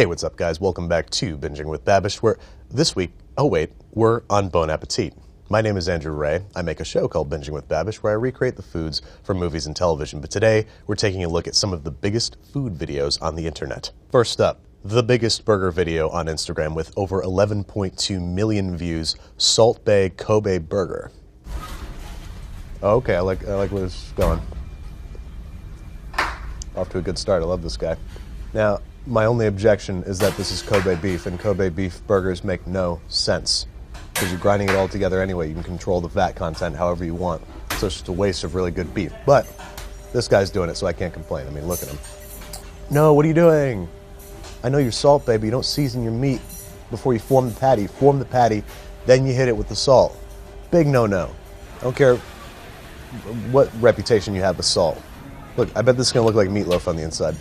Hey, what's up, guys? Welcome back to Binging with Babish, where this week, we're on Bon Appetit. My name is Andrew Ray. I make a show called Binging with Babish where I recreate the foods from movies and television, but today we're taking a look at some of the biggest food videos on the internet. First up, the biggest burger video on Instagram with over 11.2 million views, Salt Bae Kobe Burger. Okay, I like where this is going. Off to a good start. I love this guy. Now, my only objection is that this is Kobe beef, and Kobe beef burgers make no sense because you're grinding it all together anyway. You can control the fat content however you want, so it's just a waste of really good beef. But this guy's doing it, so I can't complain. I mean, look at him. No, what are you doing? I know you're Salt Bae, but you don't season your meat before you form the patty. Form the patty, then you hit it with the salt. Big no-no. I don't care what reputation you have with salt. Look, I bet this is going to look like meatloaf on the inside.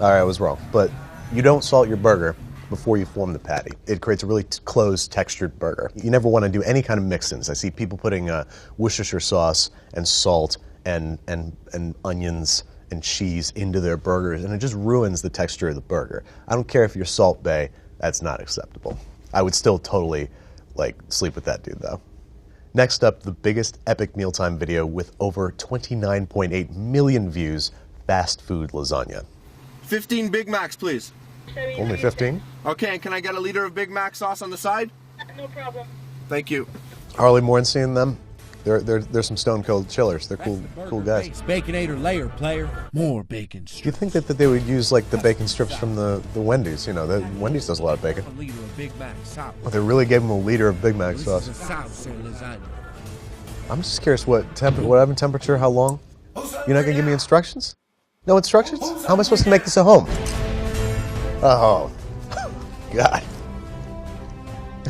All right, I was wrong. But you don't salt your burger before you form the patty. It creates a really closed, textured burger. You never want to do any kind of mix-ins. I see people putting Worcestershire sauce and salt and onions and cheese into their burgers, and it just ruins the texture of the burger. I don't care if you're Salt Bae, that's not acceptable. I would still totally, sleep with that dude, though. Next up, the biggest epic mealtime video with over 29.8 million views, fast food lasagna. 15 Big Macs, please. Only 15? Okay, and can I get a liter of Big Mac sauce on the side? No problem. Thank you. Harley Morenstein, them. They're some stone cold chillers. They're cool guys. Baconator layer, player. More bacon strips. You think that they would use the bacon strips from the Wendy's? You know, Wendy's does a lot of bacon. A liter of Big Mac sauce. Well, they really gave them a liter of Big Mac This sauce. is a sauce or lasagna. I'm just curious what oven temperature, how long? You're not gonna give me instructions? No instructions? How am I supposed to make this at home? Oh, God.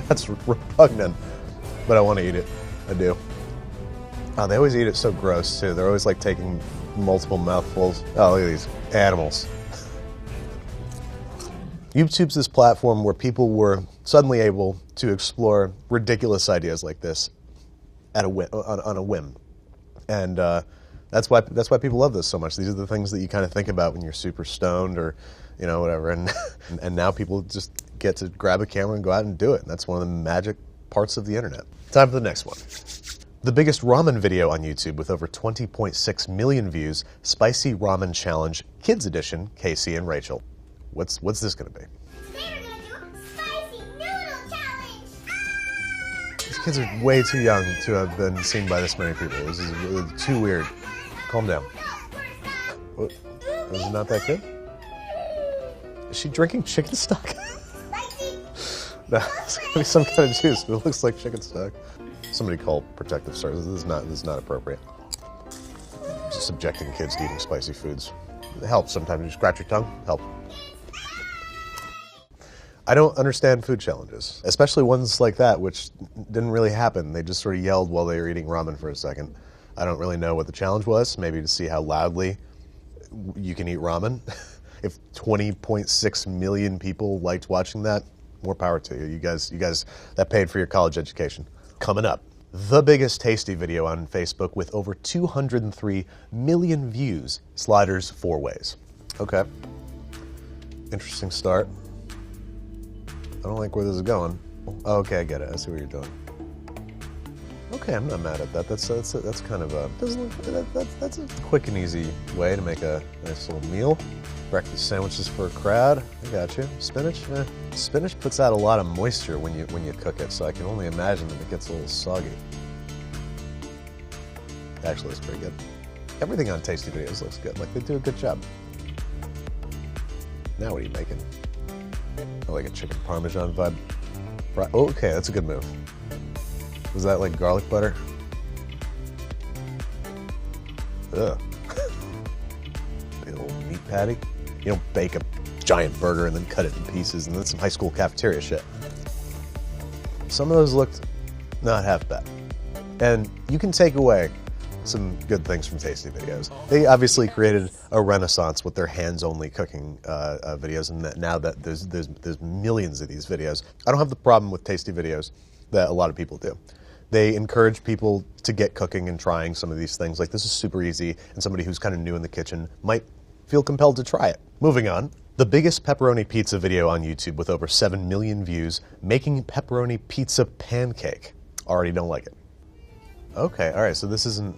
That's repugnant, but I want to eat it. I do. Oh, they always eat it so gross, too. They're always taking multiple mouthfuls. Oh, look at these animals. YouTube's this platform where people were suddenly able to explore ridiculous ideas like this on a whim. And that's why people love this so much. These are the things that you kind of think about when you're super stoned or, whatever. And now people just get to grab a camera and go out and do it. And that's one of the magic parts of the internet. Time for the next one. The biggest ramen video on YouTube with over 20.6 million views, Spicy Ramen Challenge Kids Edition, Casey and Rachel. What's this going to be? Today we're gonna do Spicy Noodle Challenge! These kids are way too young to have been seen by this many people. This is really too weird. Calm down. What? Is it not that good? Is she drinking chicken stock? No, it's gonna be some kind of juice, but it looks like chicken stock. Somebody call protective services. This is not appropriate. Just subjecting kids to eating spicy foods. It helps sometimes. You scratch your tongue. Help. I don't understand food challenges, especially ones like that, which didn't really happen. They just sort of yelled while they were eating ramen for a second. I don't really know what the challenge was. Maybe to see how loudly you can eat ramen. If 20.6 million people liked watching that, more power to you. You guys, that paid for your college education. Coming up, the biggest tasty video on Facebook with over 203 million views, Sliders 4 Ways. Okay. Interesting start. I don't like where this is going. Oh, okay, I get it. I see what you're doing. Okay, I'm not mad at that. That's kind of a that's a quick and easy way to make a nice little meal. Breakfast sandwiches for a crowd. I got you. Spinach. Spinach puts out a lot of moisture when you cook it, so I can only imagine that it gets a little soggy. Actually, it's pretty good. Everything on Tasty Videos looks good. They do a good job. Now what are you making? I like a chicken parmesan vibe. Oh, okay, that's a good move. Was that like garlic butter? Ugh. A little meat patty. You don't bake a giant burger and then cut it in pieces and then some high school cafeteria shit. Some of those looked not half bad. And you can take away some good things from Tasty Videos. They obviously created a renaissance with their hands-only cooking videos, and now that there's millions of these videos. I don't have the problem with Tasty Videos that a lot of people do. They encourage people to get cooking and trying some of these things. This is super easy, and somebody who's kind of new in the kitchen might feel compelled to try it. Moving on, The biggest pepperoni pizza video on YouTube with over 7 million views, making pepperoni pizza pancake. Already don't like it. Okay, all right, so this isn't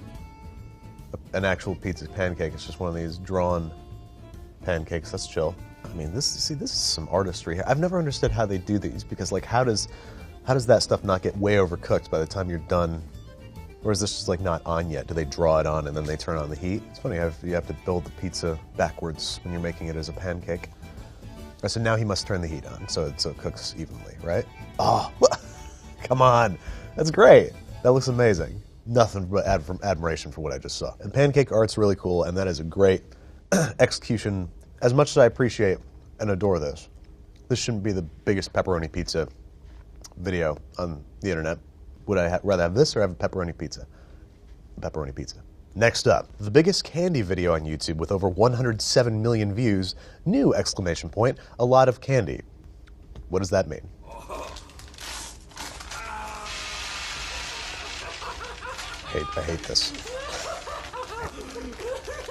an actual pizza pancake. It's just one of these drawn pancakes. That's chill. I mean, this is some artistry here. I've never understood how they do these because, like, how does that stuff not get way overcooked by the time you're done? Or is this just like not on yet? Do they draw it on and then they turn on the heat? It's funny how you have to build the pizza backwards when you're making it as a pancake. Right, so now he must turn the heat on so it cooks evenly, right? Oh, come on. That's great. That looks amazing. Nothing but admiration for what I just saw. And pancake art's really cool, and that is a great execution. As much as I appreciate and adore this shouldn't be the biggest pepperoni pizza video on the internet. Would I rather have this or have a pepperoni pizza? Pepperoni pizza. Next up, the biggest candy video on YouTube with over 107 million views. New exclamation point, a lot of candy. What does that mean? I hate this.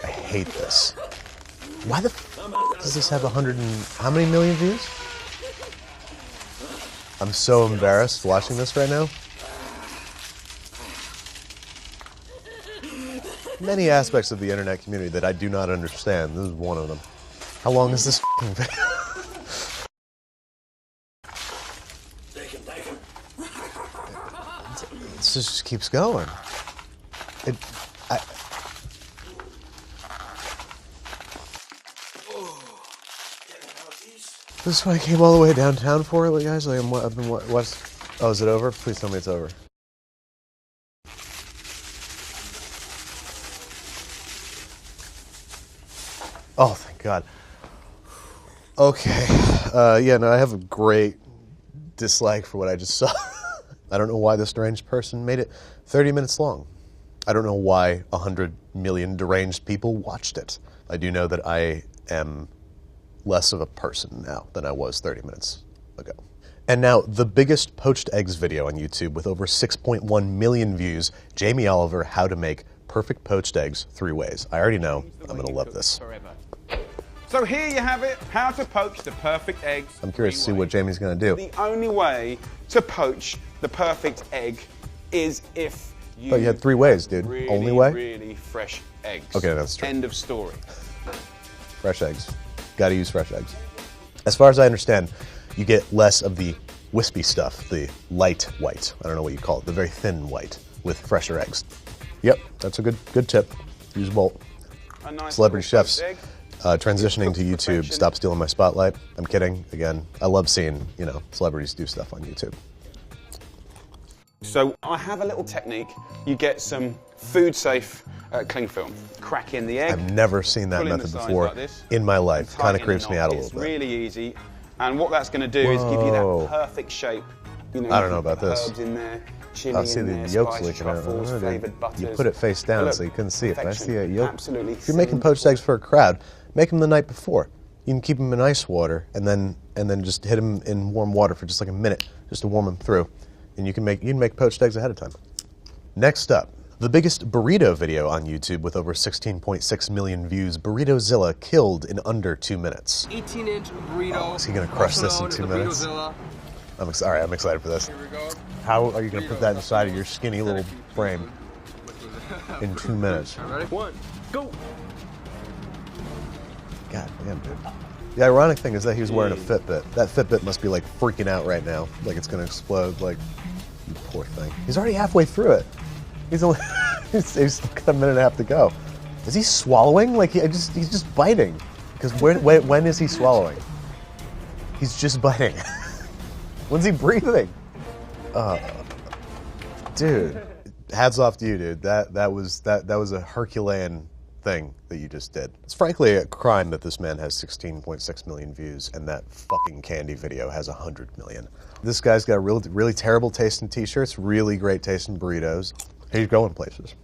I hate this. Why the f does this have 100 and how many million views? I'm so embarrassed watching this right now. Many aspects of the internet community that I do not understand. This is one of them. How long is this f***ing video? It just keeps going. This is what I came all the way downtown for, like, guys. Like, I've been what? Oh, is it over? Please tell me it's over. Oh, thank God. Okay. Yeah, no, I have a great dislike for what I just saw. I don't know why this deranged person made it 30 minutes long. I don't know why 100 million deranged people watched it. I do know that I am less of a person now than I was 30 minutes ago. And now, the biggest poached eggs video on YouTube with over 6.1 million views, Jamie Oliver, how to make perfect poached eggs 3 ways. I already know I'm gonna love this. So here you have it, how to poach the perfect eggs. I'm curious to see what Jamie's gonna do. The only way to poach the perfect egg is if you But you had 3 ways, dude. really, Only way? really fresh eggs. Okay, that's true. End of story. Fresh eggs. Gotta use fresh eggs. As far as I understand, you get less of the wispy stuff, the light white. I don't know what you call it, the very thin white with fresher eggs. Yep, that's a good tip. Use a bolt. A nice Celebrity little chefs egg. Transitioning to YouTube. Perfection. Stop stealing my spotlight. I'm kidding. Again, I love seeing, celebrities do stuff on YouTube. So I have a little technique. You get some food-safe cling film. Crack in the egg. I've never seen that pull in method the sides before like this, in my life. and Kind of tighten creeps the me knot. out a little It's bit. really easy. And what that's going to do is give you Whoa. that perfect shape. I don't know about this. Herbs in there, chili I see in the there, yolks spice, leaking out. truffles, Oh, flavoured dude. butters. You put it face down Look, so you couldn't see it. But I see a perfection. yolk. Absolutely. If you're making poached eggs for a crowd, make them the night before. You can keep them in ice water and then just hit them in warm water for just like a minute, just to warm them through, and you can make poached eggs ahead of time. Next up, the biggest burrito video on YouTube with over 16.6 million views. Burritozilla killed in under 2 minutes. 18-inch burrito. Oh, is he gonna crush this in 2 minutes? Burritozilla. I'm excited for this. Here we go. How are you gonna put that inside of your skinny little frame in 2 minutes? Ready? 1, go. God damn, dude. The ironic thing is that he was wearing a Fitbit. That Fitbit must be like freaking out right now, like it's gonna explode. Like, you poor thing. He's already halfway through it. He's only he's still got a minute and a half to go. Is he swallowing? Like he's just biting. Because when is he swallowing? He's just biting. When's he breathing? Dude, hats off to you, dude. That was a Herculean thing that you just did. It's frankly a crime that this man has 16.6 million views and that fucking candy video has 100 million. This guy's got a really terrible taste in t-shirts, really great taste in burritos. He's going places.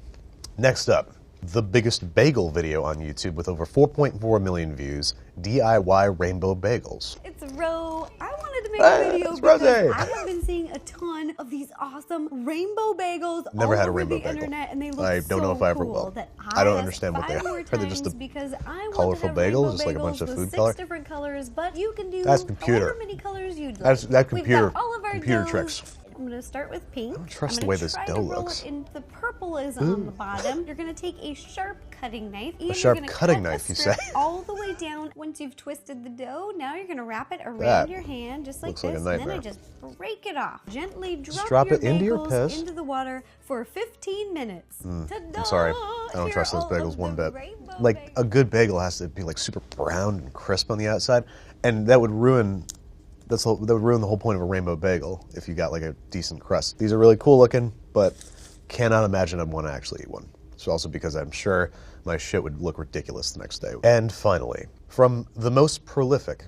Next up, the biggest bagel video on YouTube with over 4.4 million views, DIY rainbow bagels. It's Ro. I want wanted to make a video it's because Rosé. I have been seeing a ton of these awesome rainbow bagels Never all had a over rainbow the bagel. internet, and they look I don't know if I ever cool will. that I don't asked understand what they 5 are. more Are they just times a because I want colorful to have bagel? rainbow Just like a bunch bagels of with food 6 color? different colors, but you can do That's computer. however many colors you'd like. That's that We've computer. got all of our Computer doughs. tricks. I'm going to start with pink. I don't trust I'm the gonna way this try dough to roll looks. it in the purple is on the bottom. You're going to take a sharp cutting knife. And sharp you're gonna cutting cut knife, the you strip say? all the way down. Once you've twisted the dough, now you're going to wrap it around That your hand just like looks like a this, and then I nightmare. just break it off. Gently drop your it into your bagels piss. into the water for 15 minutes. I'm Ta-da! sorry. I don't Here trust are those all bagels of one the bit. rainbow Like a bagels. good bagel has to be like super brown and crisp on the outside, and that would ruin. That would ruin the whole point of a rainbow bagel if you got like a decent crust. These are really cool looking, but cannot imagine I'd want to actually eat one. It's also because I'm sure my shit would look ridiculous the next day. And finally, from the most prolific,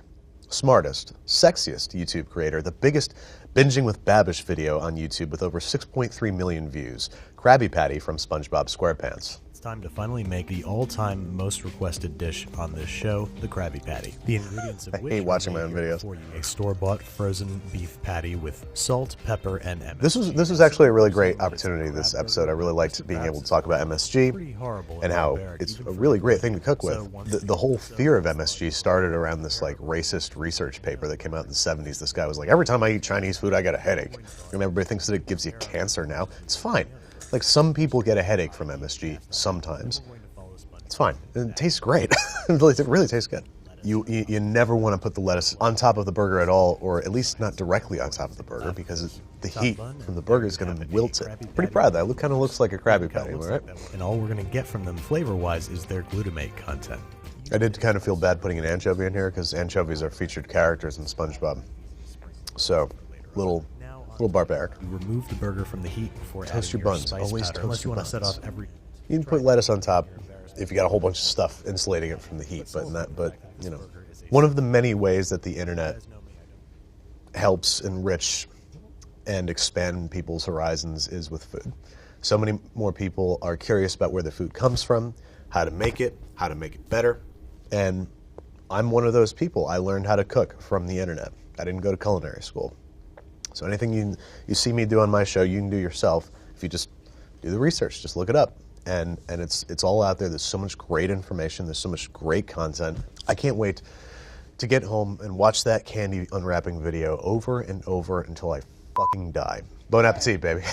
smartest, sexiest YouTube creator, the biggest binging with Babish video on YouTube with over 6.3 million views, Krabby Patty from SpongeBob SquarePants. It's time to finally make the all-time most requested dish on this show, the Krabby Patty. The ingredients of I which hate are watching my made own here videos. for you. A store-bought frozen beef patty with salt, pepper, and MSG. This was actually a really great opportunity this episode. I really liked being able to talk about MSG Pretty horrible and how barbaric, it's even a for really the great thing to cook with. So The whole fear of MSG started around this like racist research paper that came out in the 70s. This guy was like, every time I eat Chinese food, I get a headache. And everybody thinks that it gives you cancer now. It's fine. Like some people get a headache from MSG sometimes. It's fine. It tastes great. It really tastes good. You never want to put the lettuce on top of the burger at all, or at least not directly on top of the burger, because the heat from the burger is going to wilt it. Pretty proud of that. It kind of looks like a Krabby Patty, right? And all we're going to get from them flavor-wise is their glutamate content. I did kind of feel bad putting an anchovy in here because anchovies are featured characters in SpongeBob. So, little barbaric. You remove the burger from the heat before Toast adding your your buns. spice Always powder, toast unless you your want to set buns. off every... You can put lettuce on top if you got a whole bunch of stuff insulating it from the heat, but you know, one of the many ways that the internet helps enrich and expand people's horizons is with food. So many more people are curious about where the food comes from, how to make it better, and I'm one of those people. I learned how to cook from the internet. I didn't go to culinary school. So anything you see me do on my show, you can do yourself if you just do the research, just look it up. And it's all out there. There's so much great information. There's so much great content. I can't wait to get home and watch that candy unwrapping video over and over until I fucking die. Bon appetit, baby.